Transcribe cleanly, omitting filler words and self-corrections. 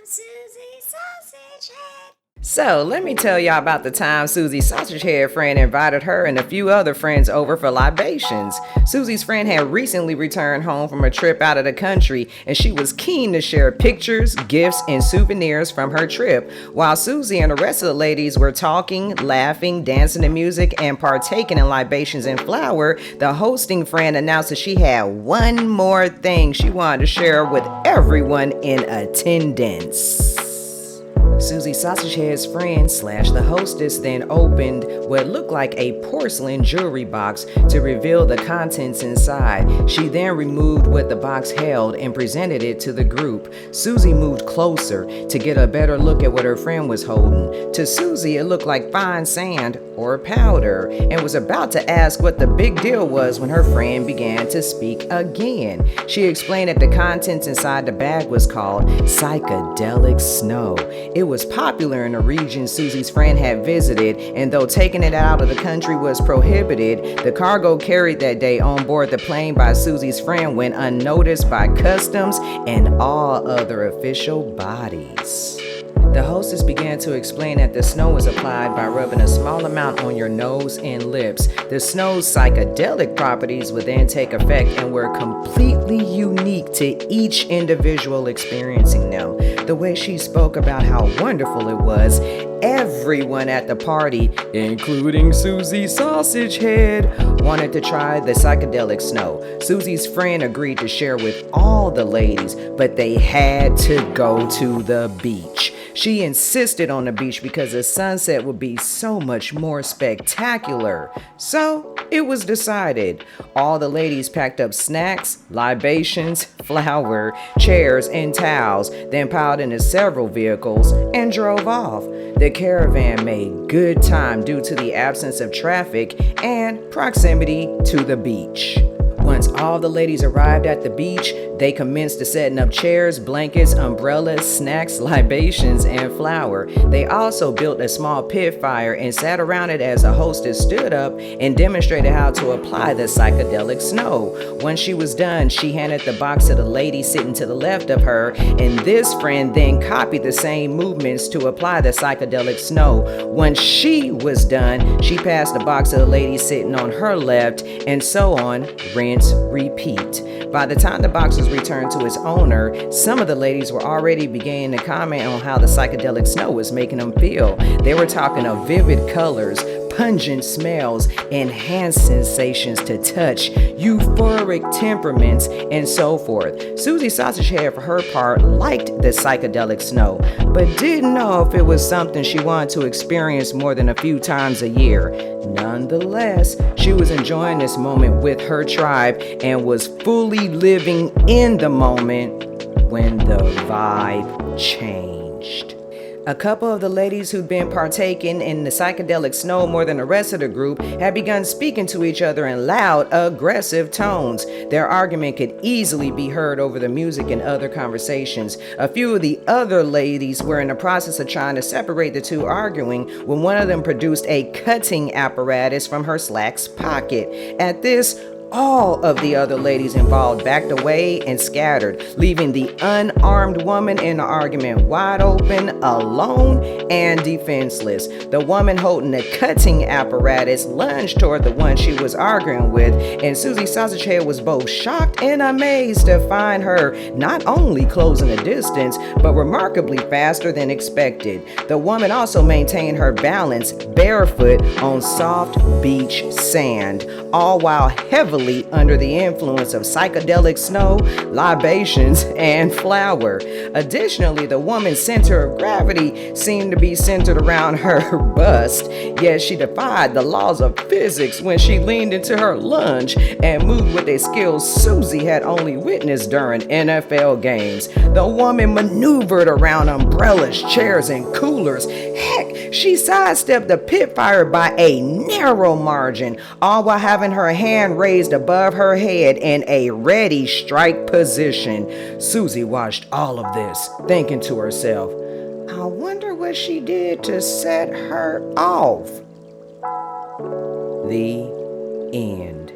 Susie Sausage Head. So, let me tell y'all about the time Susie's sausage head friend invited her and a few other friends over for libations. Susie's friend had recently returned home from a trip out of the country, and she was keen to share pictures, gifts, and souvenirs from her trip. While Susie and the rest of the ladies were talking, laughing, dancing to music, and partaking in libations and flour, the hosting friend announced that she had one more thing she wanted to share with everyone in attendance. Susie Sausagehead's friend slash the hostess then opened what looked like a porcelain jewelry box to reveal the contents inside. She then removed what the box held and presented it to the group. Susie moved closer to get a better look at what her friend was holding. To Susie, it looked like fine sand or powder, and was about to ask what the big deal was when her friend began to speak again. She explained that the contents inside the bag was called Psychedelic Snoe. It was popular in the region Susie's friend had visited, and though taking it out of the country was prohibited, the cargo carried that day on board the plane by Susie's friend went unnoticed by customs and all other official bodies. The hostess began to explain that the Snoe was applied by rubbing a small amount on your nose and lips. The Snoe's psychedelic properties would then take effect and were completely unique to each individual experiencing them. The way she spoke about how wonderful it was, everyone at the party, including Susie Sausagehead, wanted to try the psychedelic Snoe. Susie's friend agreed to share with all the ladies, but they had to go to the beach. She insisted on the beach because the sunset would be so much more spectacular. So it was decided. All the ladies packed up snacks, libations, flour, chairs, and towels, then piled into several vehicles and drove off. The caravan made good time due to the absence of traffic and proximity to the beach. Once all the ladies arrived at the beach, they commenced to setting up chairs, blankets, umbrellas, snacks, libations, and flour. They also built a small pit fire and sat around it as the hostess stood up and demonstrated how to apply the psychedelic Snoe. Once she was done, she handed the box to the lady sitting to the left of her, and this friend then copied the same movements to apply the psychedelic Snoe. Once she was done, she passed the box to the lady sitting on her left, and so on, rinse, repeat. By the time the box was returned to its owner, some of the ladies were already beginning to comment on how the psychedelic Snoe was making them feel. They were talking of vivid colors, pungent smells, enhanced sensations to touch, euphoric temperaments, and so forth. Susie Sausagehead, for her part, liked the psychedelic Snoe, but didn't know if it was something she wanted to experience more than a few times a year. Nonetheless, she was enjoying this moment with her tribe and was fully living in the moment when the vibe changed. A couple of the ladies who'd been partaking in the psychedelic Snoe more than the rest of the group had begun speaking to each other in loud, aggressive tones. Their argument could easily be heard over the music and other conversations. A few of the other ladies were in the process of trying to separate the two arguing when one of them produced a cutting apparatus from her slacks pocket. At this, all of the other ladies involved backed away and scattered, leaving the unarmed woman in the argument wide open, alone, and defenseless. The woman holding the cutting apparatus lunged toward the one she was arguing with, and Susie Sausagehead was both shocked and amazed to find her not only closing the distance, but remarkably faster than expected. The woman also maintained her balance barefoot on soft beach sand, all while heavily under the influence of psychedelic Snoe, libations, and flour. Additionally, the woman's center of gravity seemed to be centered around her bust, yet she defied the laws of physics when she leaned into her lunge and moved with a skill Susie had only witnessed during NFL games. The woman maneuvered around umbrellas, chairs, and coolers. Heck, she sidestepped the pit fire by a narrow margin, all while having her hand raised above her head in a ready strike position. Susie watched all of this, thinking to herself, I wonder what she did to set her off. The end.